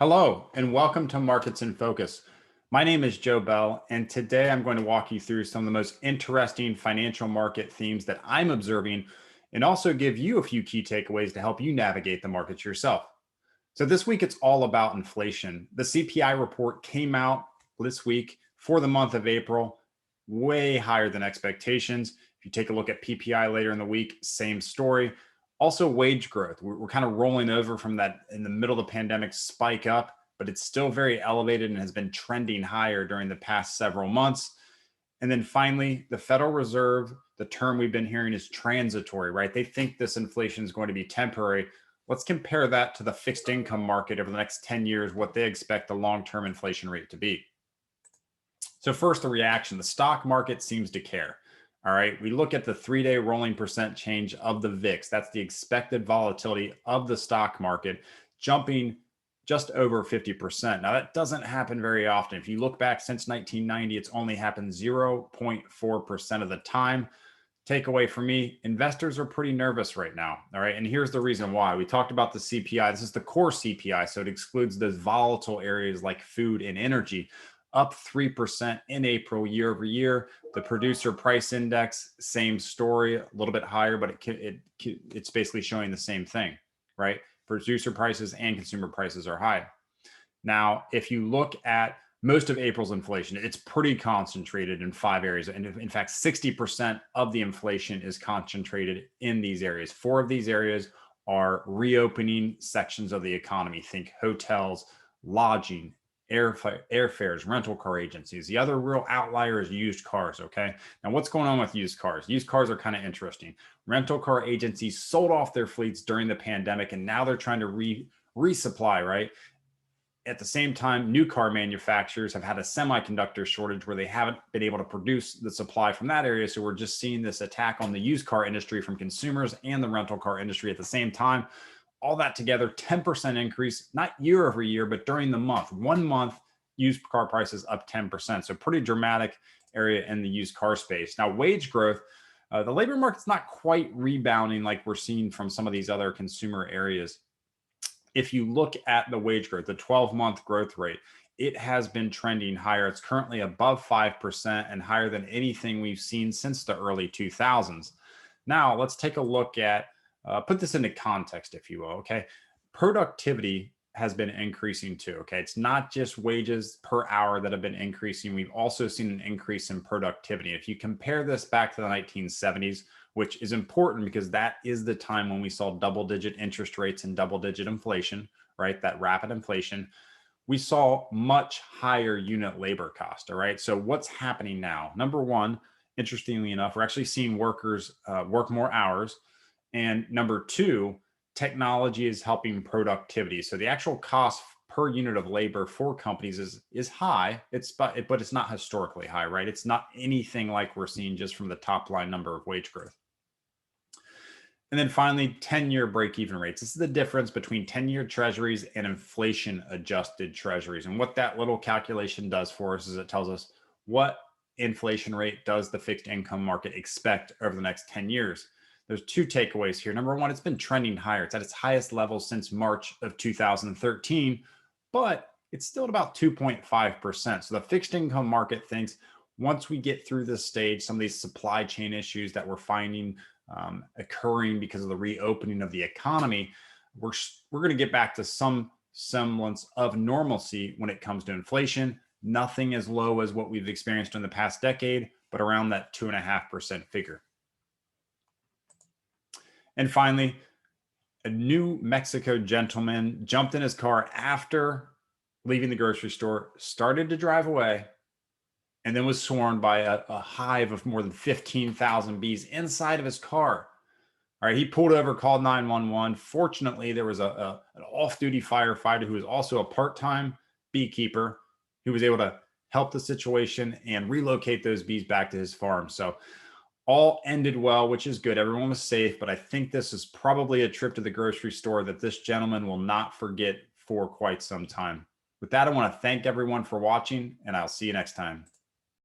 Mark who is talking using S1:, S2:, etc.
S1: Hello, and welcome to Markets in Focus. My name is Joe Bell, and today I'm going to walk you through some of the most interesting financial market themes that I'm observing and also give you a few key takeaways to help you navigate the markets yourself. So, this week it's all about inflation. The CPI report came out this week for the month of April, way higher than expectations. If you take a look at PPI later in the week, same story. Also, wage growth. We're kind of rolling over from that in the middle of the pandemic spike up, but it's still very elevated and has been trending higher during the past several months. And then finally, the Federal Reserve, the term we've been hearing is transitory, right? They think this inflation is going to be temporary. Let's compare that to the fixed income market over the next 10 years, what they expect the long-term inflation rate to be. So first, the reaction. The stock market seems to care. All right, we look at the 3-day rolling percent change of the VIX. That's the expected volatility of the stock market, jumping just over 50%. Now, that doesn't happen very often. If you look back since 1990, it's only happened 0.4% of the time. Takeaway for me, investors are pretty nervous right now. All right, and here's the reason why. We talked about the CPI. This is the core CPI, so it excludes those volatile areas like food and energy, up 3% in April year over year. The producer price index, same story, a little bit higher, but it's basically showing the same thing, right? Producer prices and consumer prices are high. Now, if you look at most of April's inflation, it's pretty concentrated in 5 areas. And in fact, 60% of the inflation is concentrated in these areas. 4 of these areas are reopening sections of the economy. Think hotels, lodging, airfares, rental car agencies. The other real outlier is used cars. Okay. Now, what's going on with used cars? Used cars are kind of interesting. Rental car agencies sold off their fleets during the pandemic, and now they're trying to resupply, right? At the same time, new car manufacturers have had a semiconductor shortage where they haven't been able to produce the supply from that area. So we're just seeing this attack on the used car industry from consumers and the rental car industry at the same time. All that together, 10% increase, not year over year, but during the month. 1 month, used car prices up 10%. So pretty dramatic area in the used car space. Now, wage growth, the labor market's not quite rebounding like we're seeing from some of these other consumer areas. If you look at the wage growth, the 12-month growth rate, it has been trending higher. It's currently above 5% and higher than anything we've seen since the early 2000s. Now, let's take a look at put this into context, if you will. Okay. Productivity has been increasing too. Okay. It's not just wages per hour that have been increasing. We've also seen an increase in productivity. If you compare this back to the 1970s, which is important because that is the time when we saw double-digit interest rates and double-digit inflation, right? That rapid inflation. We saw much higher unit labor cost. All right. So what's happening now? Number one, interestingly enough, we're actually seeing workers work more hours. And number two, technology is helping productivity. So the actual cost per unit of labor for companies is high. But it's not historically high, right? It's not anything like we're seeing just from the top line number of wage growth. And then finally, 10-year break-even rates. This is the difference between 10-year treasuries and inflation-adjusted treasuries. And what that little calculation does for us is it tells us what inflation rate does the fixed income market expect over the next 10 years. There's 2 takeaways here. Number one, it's been trending higher. It's at its highest level since March of 2013, but it's still at about 2.5%. So the fixed income market thinks once we get through this stage, some of these supply chain issues that we're finding occurring because of the reopening of the economy, we're going to get back to some semblance of normalcy when it comes to inflation. Nothing as low as what we've experienced in the past decade, but around that 2.5% figure. And finally, a New Mexico gentleman jumped in his car after leaving the grocery store, started to drive away, and then was swarmed by a hive of more than 15,000 bees inside of his car. All right, he pulled over, called 911. Fortunately, there was an off-duty firefighter who was also a part-time beekeeper who was able to help the situation and relocate those bees back to his farm. So all ended well, which is good. Everyone was safe, but I think this is probably a trip to the grocery store that this gentleman will not forget for quite some time. With that, I want to thank everyone for watching, and I'll see you next time.